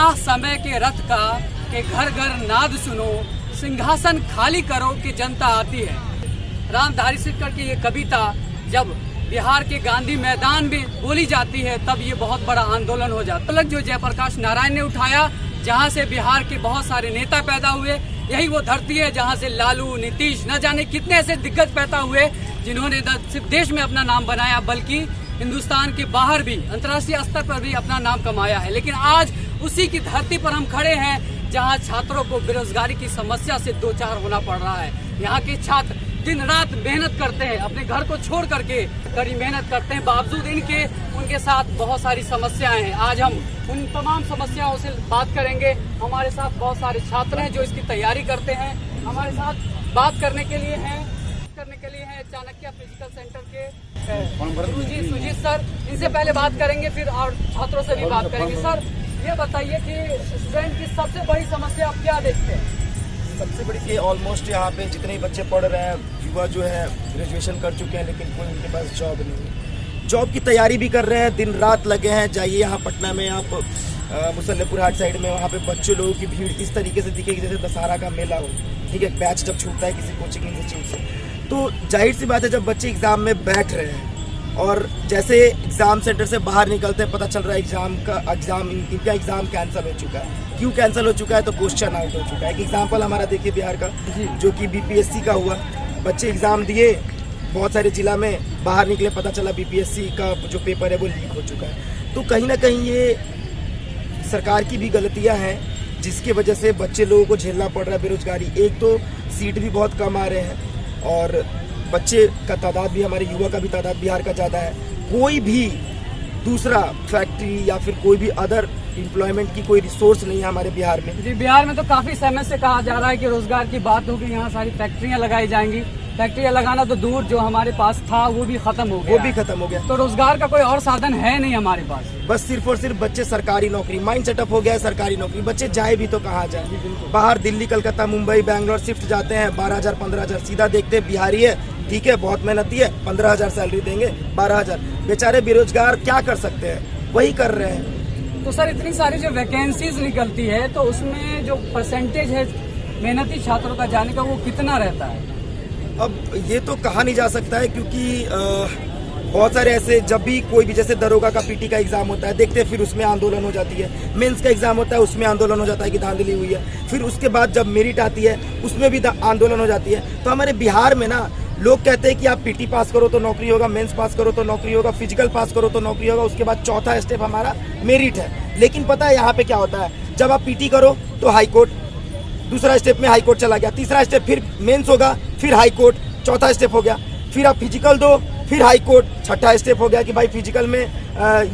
राह समय के रथ का कि घर घर नाद सुनो, सिंहासन खाली करो कि जनता आती है। रामधारी सिककर की ये कविता जब बिहार के गांधी मैदान में बोली जाती है तब ये बहुत बड़ा आंदोलन हो जाता है। जो जयप्रकाश नारायण ने उठाया, जहाँ से बिहार के बहुत सारे नेता पैदा हुए, यही वो धरती है जहाँ से लालू, नीतीश, न जाने कितने ऐसे दिग्गज पैदा हुए जिन्होंने न सिर्फ देश में अपना नाम बनाया बल्कि हिंदुस्तान के बाहर भी, अंतर्राष्ट्रीय स्तर पर भी अपना नाम कमाया है। लेकिन आज उसी की धरती पर हम खड़े हैं जहाँ छात्रों को बेरोजगारी की समस्या से दो चार होना पड़ रहा है। यहाँ के छात्र दिन रात मेहनत करते हैं, अपने घर को छोड़ करके कड़ी मेहनत करते हैं, बावजूद इनके उनके साथ बहुत सारी समस्याएं हैं। आज हम उन तमाम समस्याओं से बात करेंगे। हमारे साथ बहुत सारे छात्र हैं जो इसकी तैयारी करते हैं। हमारे साथ बात करने के लिए हैं चाणक्य फिजिकल सेंटर के सुजीत सर। इनसे पहले बात करेंगे, फिर और छात्रों से भी बात करेंगे। सर, ये बताइए कि स्टूडेंट की सबसे बड़ी समस्या आप क्या देखते हैं? सबसे बड़ी कि ऑलमोस्ट यहाँ पे जितने भी बच्चे पढ़ रहे हैं, युवा जो है ग्रेजुएशन कर चुके हैं, लेकिन कोई उनके पास जॉब नहीं है। जॉब की तैयारी भी कर रहे हैं, दिन रात लगे हैं। जाइए यहाँ पटना में, आप मुसल्लेपुर हाट साइड में, वहाँ पे बच्चों लोगों की भीड़ इस तरीके से दिखेगी जैसे दशहरा का मेला हो। ठीक है, बैच जब छूटता है किसी कोचिंग इंस्टीट्यूट से, तो जाहिर सी बात है जब बच्चे एग्जाम में बैठ रहे हैं और जैसे एग्जाम सेंटर से बाहर निकलते हैं, पता चल रहा है इनका एग्जाम कैंसिल हो चुका है। क्यों कैंसिल हो चुका है? तो क्वेश्चन आउट हो चुका है। एक एग्जाम्पल हमारा देखिए बिहार का, जो कि बीपीएससी का हुआ। बच्चे एग्जाम दिए, बहुत सारे जिला में, बाहर निकले, पता चला बीपीएससी का जो पेपर है वो लीक हो चुका है। तो कहीं ना कहीं ये सरकार की भी गलतियां हैं जिसकी वजह से बच्चे लोगों को झेलना पड़ रहा है बेरोजगारी। एक तो सीट भी बहुत कम आ रहे हैं और बच्चे का तादाद भी, हमारे युवा का भी तादाद बिहार का ज़्यादा है। कोई भी दूसरा फैक्ट्री या फिर कोई भी अदर एम्प्लॉयमेंट की कोई रिसोर्स नहीं है हमारे बिहार में। जी, बिहार में तो काफी समय से कहा जा रहा है कि रोजगार की बात होगी, यहाँ सारी फैक्ट्रियाँ लगाई जाएंगी। फैक्ट्रियाँ लगाना तो दूर, जो हमारे पास था वो भी खत्म हो गया। वो भी खत्म हो गया। तो रोजगार का कोई और साधन है नहीं हमारे पास। बस सिर्फ और सिर्फ बच्चे सरकारी नौकरी, माइंड सेटअप हो गया है सरकारी नौकरी। बच्चे जाए भी तो कहाँ जाए? बाहर दिल्ली, कलकत्ता, मुंबई, बैंगलोर शिफ्ट जाते हैं। 12,000 15,000 सीधा देखते हैं बिहारी है, ठीक है, बहुत मेहनती है, 15,000 सैलरी देंगे, 12,000। बेचारे बेरोजगार क्या कर सकते हैं? वही कर रहे हैं। तो सर, इतनी सारी जो वैकेंसीज निकलती है तो उसमें जो परसेंटेज है मेहनती छात्रों का जाने का वो कितना रहता है? अब ये तो कहा नहीं जा सकता है क्योंकि बहुत सारे ऐसे, जब भी कोई भी जैसे दरोगा का पीटी का एग्जाम होता है, देखते हैं, फिर उसमें आंदोलन हो जाती है। मेंस का एग्जाम होता है, उसमें आंदोलन हो जाता है कि धांधली हुई है। फिर उसके बाद जब मेरिट आती है उसमें भी आंदोलन हो जाती है। तो हमारे बिहार में ना लोग कहते हैं कि आप पीटी पास करो तो नौकरी होगा, मेंस पास करो तो नौकरी होगा, फिजिकल पास करो तो नौकरी होगा, उसके बाद चौथा स्टेप हमारा मेरिट है। लेकिन पता है यहाँ पे क्या होता है? जब आप पीटी करो तो हाई कोर्ट, दूसरा स्टेप में हाई कोर्ट चला गया, तीसरा स्टेप फिर मेंस होगा, फिर हाई कोर्ट, चौथा स्टेप हो गया। फिर आप फिजिकल दो, फिर हाई कोर्ट, छठा स्टेप हो गया कि भाई फिजिकल में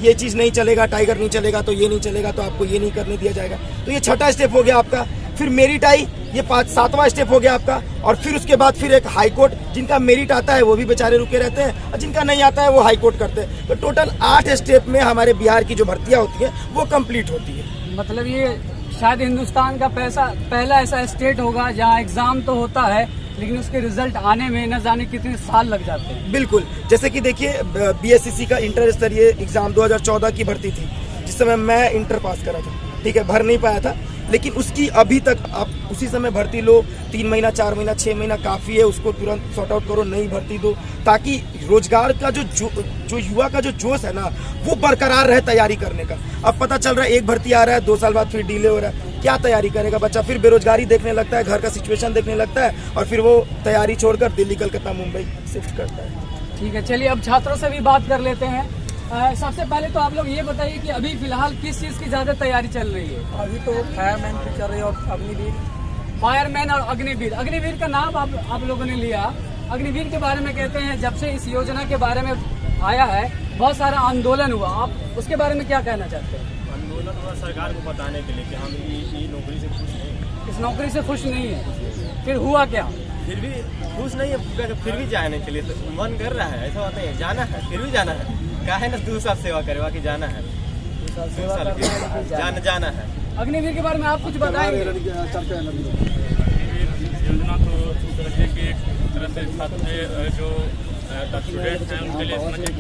ये चीज़ नहीं चलेगा, टाइगर नहीं चलेगा, तो ये नहीं चलेगा, तो आपको ये नहीं करने दिया जाएगा। तो ये छठा स्टेप हो गया आपका। फिर मेरिट आई, ये 7वां स्टेप हो गया आपका। और फिर उसके बाद फिर एक हाई कोर्ट, जिनका मेरिट आता है वो भी बेचारे रुके रहते हैं और जिनका नहीं आता है वो हाई कोर्ट करते हैं। तो टोटल 8 स्टेप में हमारे बिहार की जो भर्तियाँ होती हैं वो कंप्लीट होती है। मतलब ये शायद हिंदुस्तान का पहला ऐसा स्टेट होगा जहाँ एग्जाम तो होता है लेकिन उसके रिजल्ट आने में न जाने कितने साल लग जाते हैं। बिल्कुल, जैसे कि देखिए बीएससीसी का इंटर स्तरीय एग्जाम 2014 की भर्ती थी, जिस समय मैं इंटर पास करा था, ठीक है, भर नहीं पाया था। लेकिन उसकी अभी तक आप उसी समय भर्ती लो, 3 महीना, 4 महीना, 6 महीना काफ़ी है, उसको तुरंत सॉर्ट आउट करो, नई भर्ती दो, ताकि रोजगार का जो युवा का जो जोश है ना वो बरकरार रहे तैयारी करने का। अब पता चल रहा है एक भर्ती आ रहा है, 2 साल बाद फिर डिले हो रहा है, क्या तैयारी करेगा बच्चा? फिर बेरोजगारी देखने लगता है, घर का सिचुएशन देखने लगता है और फिर वो तैयारी छोड़कर दिल्ली, कलकत्ता, मुंबई शिफ्ट करता है। ठीक है, चलिए अब छात्रों से भी बात कर लेते हैं। सबसे पहले तो आप लोग ये बताइए कि अभी फिलहाल किस चीज़ की ज़्यादा तैयारी चल रही है? अभी तो फायरमैन की चल रही है और अग्निवीर। फायरमैन और अग्निवीर, अग्निवीर का नाम आप लोगों ने लिया। अग्निवीर के बारे में कहते हैं जब से इस योजना के बारे में आया है बहुत सारा आंदोलन हुआ, आप उसके बारे में क्या कहना चाहते हैं? आंदोलन हुआ सरकार को बताने के लिए कि हम ये नौकरी से खुश नहीं, इस नौकरी से खुश नहीं है। फिर हुआ क्या? फिर भी खुश नहीं है, फिर भी जाने के लिए तो मन कर रहा है। ऐसा बात नहीं है, जाना है, फिर भी जाना है। काहे ना 2 साल सेवा करे, बाकी जाना है, 2 साल जाना है। अग्निवीर के बारे में आप कुछ बताएंगे? योजना तो तरह से छात्र जो स्टूडेंट हैं उनके लिए समझिए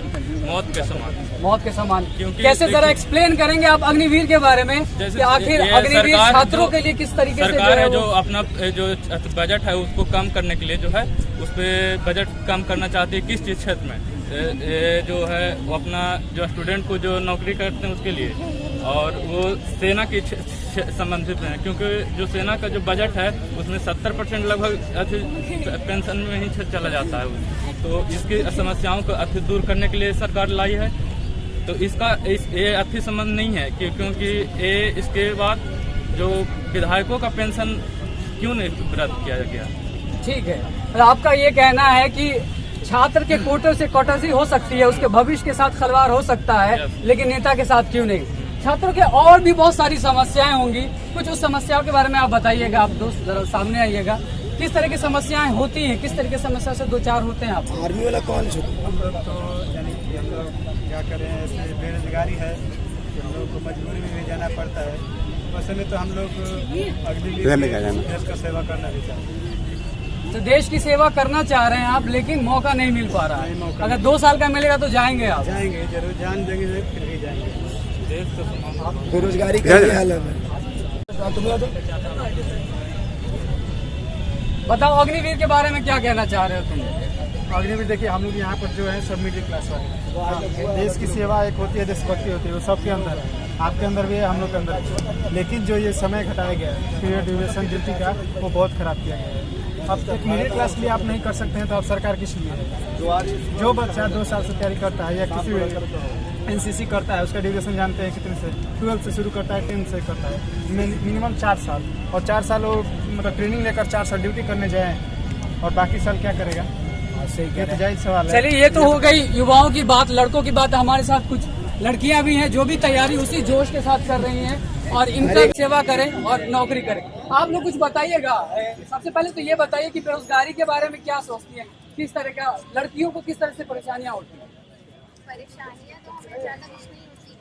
मौत के समान। मौत के समान क्योंकि कैसे, जरा एक्सप्लेन करेंगे आप अग्निवीर के बारे में कि आखिर ये अग्निवीर सरकार छात्रों के लिए किस तरीके से सरकार है जो जो अपना जो बजट है उसको कम करने के लिए जो है उस पर बजट कम करना चाहती है। किस चीज क्षेत्र में ये जो है वो अपना जो स्टूडेंट को जो नौकरी करते हैं उसके लिए, और वो सेना की संबंधित हैं क्योंकि जो सेना का जो बजट है उसमें 70% लगभग पेंशन में ही चला जाता है। तो इसकी समस्याओं को अति दूर करने के लिए सरकार लाई है। तो ये अति संबंध नहीं है क्योंकि ये इसके बाद जो विधायकों का पेंशन क्यों नहीं रद्द किया गया। ठीक है, और आपका ये कहना है कि छात्र के कोटे से कटौती हो सकती है, उसके भविष्य के साथ खलवाड़ हो सकता है, लेकिन नेता के साथ क्यों नहीं। छात्रों के और भी बहुत सारी समस्याएं होंगी, कुछ उस समस्याओं के बारे में आप बताइएगा। आप दोस्त जरा सामने आइएगा, किस तरह की समस्याएं होती हैं, किस तरह की समस्या से दो चार होते हैं आप। आर्मी वाला कौन है? हम लोग तो यानी कि हम लोग क्या करें, ऐसे बेरोजगारी है, हम लोग को मजबूरी में भी जाना पड़ता है। वैसे में तो हम लोग अग्निवीर देश का सेवा करना भी चाहते हैं। तो देश की सेवा करना चाह रहे हैं आप, लेकिन मौका नहीं मिल पा रहा है। अगर 2 साल का मिलेगा तो जाएंगे आप? जाएंगे जरूर, जान देंगे फिर भी जाएंगे। बेरोजगारी का क्या हाल है? बताओ अग्निवीर के बारे में क्या कहना चाह रहे हो तुम? अग्निवीर देखिए, हम लोग यहाँ पर जो है सब मिडिल क्लास वाले, देश की सेवा एक होती है, देशभक्ति होती है, वो सबके अंदर है, आपके अंदर भी है, हम लोग के अंदर भी है। लेकिन जो ये समय घटाया गया है पीरियड ड्यूरेशन ड्यूटी का, वो बहुत खराब किया गया है। अब एक मिडिल क्लास के लिए आप नहीं कर सकते हैं तो आप सरकार किस लिए है? जो बच्चा 2 साल से तैयारी करता है या किसी भी एनसीसी करता है, उसका ड्यूरेशन जानते हैं कितने से, 12 से शुरू करता है, 10 से करता है, मिनिमम 4 साल, और 4 साल वो मतलब ट्रेनिंग लेकर 4 साल ड्यूटी करने जाए, और बाकी साल क्या करेगा? ये तो जायज सवाल है। चलिए, ये तो हो गई युवाओं की बात, लड़कों की बात। हमारे साथ कुछ लड़कियां भी हैं जो भी तैयारी उसी जोश के साथ कर रही हैं और इनका सेवा करें और नौकरी करें। आप लोग कुछ बताइएगा। सबसे पहले तो ये बताइए कि बेरोजगारी के बारे में क्या सोचती है, किस तरह का लड़कियों को किस तरह से परेशानियां होती हैं? परेशानियां तो हमें ज़्यादा कुछ नहीं होती,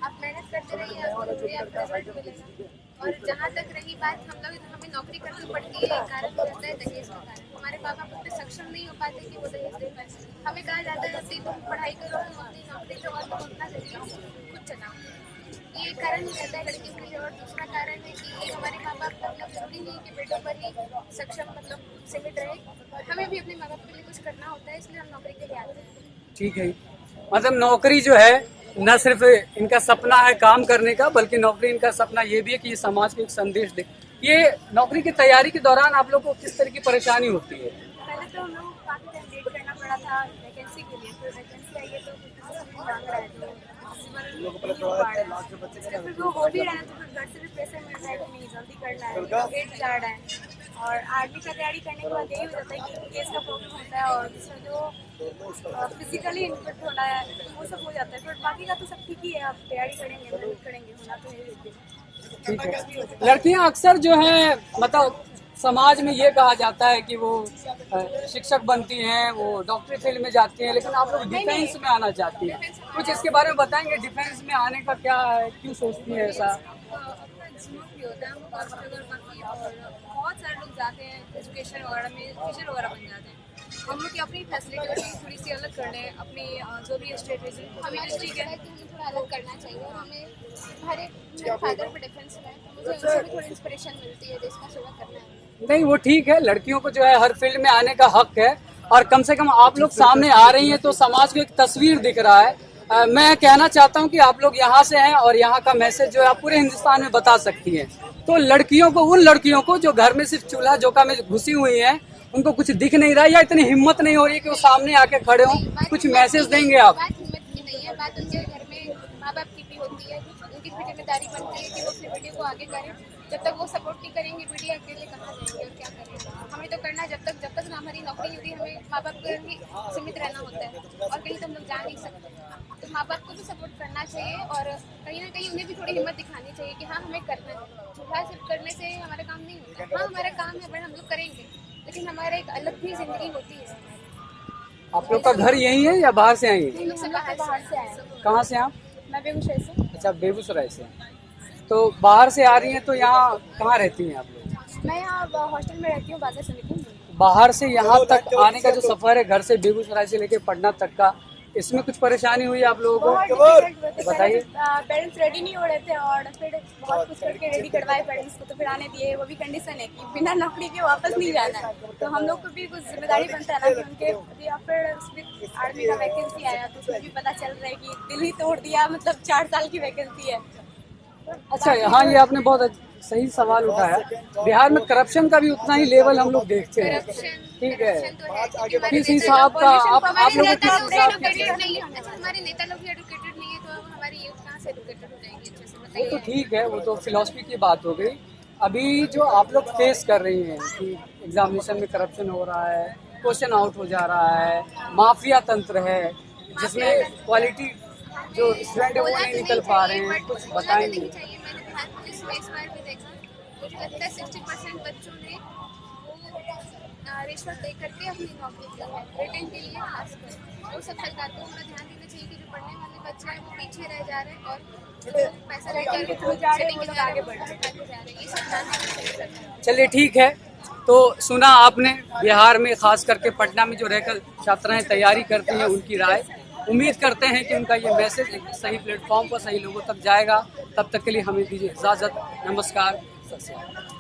आप मेहनत करते रहिए, आपको रिजल्ट मिलेगा। और जहाँ तक रही बात, हमें नौकरी करनी पड़ती है, एक कारण रहता है दहेज का कारण। हमारे पापा खुद पे सक्षम नहीं हो पाते कि वो दहेज दे पाए। हमें कहा जाता है कि तुम पढ़ाई करो, अपनी नौकरी लो और तुम अपना जरिए खुद चलाओ। ये एक कारण रहता है लड़कियों के लिए। और दूसरा कारण है कि हमारे माँ बाप मतलब जरूरी नहीं कि बेटों पर ही सक्षम मतलब सीमित रहे, हमें भी अपने माँ बाप के लिए कुछ करना होता है, इसलिए हम नौकरी के लिए आते हैं। ठीक है, मतलब नौकरी जो है न सिर्फ इनका सपना है काम करने का, बल्कि नौकरी इनका सपना ये भी है कि ये समाज को एक संदेश दे। ये नौकरी की तैयारी के दौरान आप लोग को किस तरह की परेशानी होती है? पहले तो हम लोग काफ़ी टाइम वेट करना पड़ा था वैकेंसी के लिए, फिर वैकेंसी आई है तो मांग रहा है, तो फिर वो हो भी रहा है, तो फिर घर से भी प्रेशर मिल रहा है कि नहीं जल्दी करना है, वेट जा रहा है। और आर्मी का तैयारी करने के बाद यही हो जाता है कि केस का प्रॉब्लम होता है, और दूसरा जो फिजिकली इनपुट होना है वो सब हो जाता है। फिर बाकी का तो सब ठीक ही है, आप तैयारी करेंगे, मेहनत करेंगे, होना तो है। ठीक है, लड़कियां अक्सर जो है मतलब समाज में ये कहा जाता है कि वो शिक्षक बनती हैं, वो डॉक्टरी फील्ड में जाती हैं, लेकिन आप लोग डिफेंस में आना चाहती हैं। कुछ इसके बारे में बताएंगे, डिफेंस में आने का क्या है, क्यों सोचती है ऐसा? होता है और बहुत सारे लोग जाते हैं एजुकेशन वगैरह में, टीचर वगैरह बन जाते हैं। हम लोग की अपनी फैसिलिटी थोड़ी सी अलग कर लें, अपनी जो भी स्ट्रेटेजी हमें ठीक है कि हमें थोड़ा अलग करना चाहिए। और हमें हमारे मेरे फादर पे डिफेंस में, मुझे उनसे भी थोड़ी इंस्पिरेशन मिलती है, देश का सेवा करना है। नहीं, वो ठीक है, लड़कियों को जो है हर फील्ड में आने का हक है, और कम से कम आप लोग सामने आ रही हैं तो समाज को एक तस्वीर दिख रहा है। मैं कहना चाहता हूं कि आप लोग यहाँ से हैं और यहाँ का मैसेज जो है आप पूरे हिंदुस्तान में बता सकती हैं। तो लड़कियों को, उन लड़कियों को जो घर में सिर्फ चूल्हा चौका में घुसी हुई हैं, उनको कुछ दिख नहीं रहा है या इतनी हिम्मत नहीं हो रही है कि वो सामने आके खड़े हों, कुछ मैसेज देंगे आप? बात हिम्मत की नहीं है, बात उनके घर में माँ बाप की भी होती है, उनकी भी जिम्मेदारी बनती है कि वो अपनी बेटी को आगे करें। जब तक वो सपोर्ट नहीं करेंगे, बेटी अकेले कहाँ जाएंगे और क्या करेंगे? हमें तो करना, जब तक हमारी नौकरी होती है, हमें माँ बाप को ही सीमित रहना होता है, और कहीं तो हम लोग जा नहीं सकते। तो माँ बाप को भी सपोर्ट करना चाहिए, और कहीं ना कहीं उन्हें भी थोड़ी हिम्मत दिखानी चाहिए कि हाँ हमें करना है। चूल्हा सिर्फ करने से हमारा काम नहीं होता। हाँ हमारा काम है, बट हम लोग करेंगे, लेकिन हमारा एक अलग भी जिंदगी होती है। आप लोग का घर यही है या बाहर से आई हैं? हम लोग सब बाहर से आए हैं। कहाँ से आप? मैं बेगूसराय से। अच्छा, बेगूसराय से। तो बाहर से आ रही हैं, तो यहाँ कहाँ रहती हैं आप लोग? मैं यहाँ हॉस्टल में रहती हूँ, बाजार समिति में। बाहर से यहाँ तक आने का जो सफर है, घर से बेगूसराय से लेके पटना तक का, इसमें कुछ परेशानी हुई आप लोगों को? बताइए। पेरेंट्स रेडी नहीं हो रहे थे और फिर बहुत कुछ करके रेडी करवाए पेरेंट्स को, तो फिर आने दिए। वो भी कंडीशन है कि बिना नौकरी के वापस नहीं जाना है। तो हम लोग को भी कुछ जिम्मेदारी बनता है ना कि उनके, या फिर उसमें आर्मी का वैकेंसी आया तो उसमें भी पता चल रहा है कि दिल ही तोड़ दिया, मतलब 4 साल की वैकेंसी है। अच्छा, हाँ, ये आपने बहुत सही सवाल उठाया। बिहार में करप्शन का भी उतना ही लेवल हम लोग देखते हैं, ठीक है। किस हिसाब का आप लोग किस हिसाब हमारे नेता लोग भी एडुकेटेड नहीं है, तो हमारी यूथ कहाँ से एडुकेटेड हो जाएगी अच्छे से, वो बताइए। तो ठीक है, वो तो फिलॉसफी की बात हो गई। अभी जो आप लोग फेस कर रही हैं कि एग्जामिनेशन में करप्शन हो रहा है, क्वेश्चन आउट हो जा रहा है, माफिया तंत्र है जिसमें क्वालिटी जो स्टूडेंट है वो नहीं निकल पा रहे हैं, कुछ बताएंगे? मैंने बिहार पुलिस में इस बार भी देखा, मुझे लगता है 60% बच्चों ने वो रिश्वत दे करके अपनी नौकरी की है, रिटर्न के लिए खासकर। वो सब सरकार को उतना ध्यान देना चाहिए कि जो पढ़ने वाले बच्चे हैं वो पीछे रह जा रहे हैं और जो पैसा लेकर आगे बढ़ रहे हैं, ये सब ध्यान देना चाहिए सरकार। चलिए ठीक है, तो सुना आपने बिहार में खास करके पटना में जो रहकर छात्राएं तैयारी करती हैं उनकी राय। उम्मीद करते हैं कि उनका ये मैसेज एक सही प्लेटफॉर्म पर सही लोगों तक जाएगा। तब तक के लिए हमें दीजिए इजाज़त। नमस्कार, सत श्री अकाल।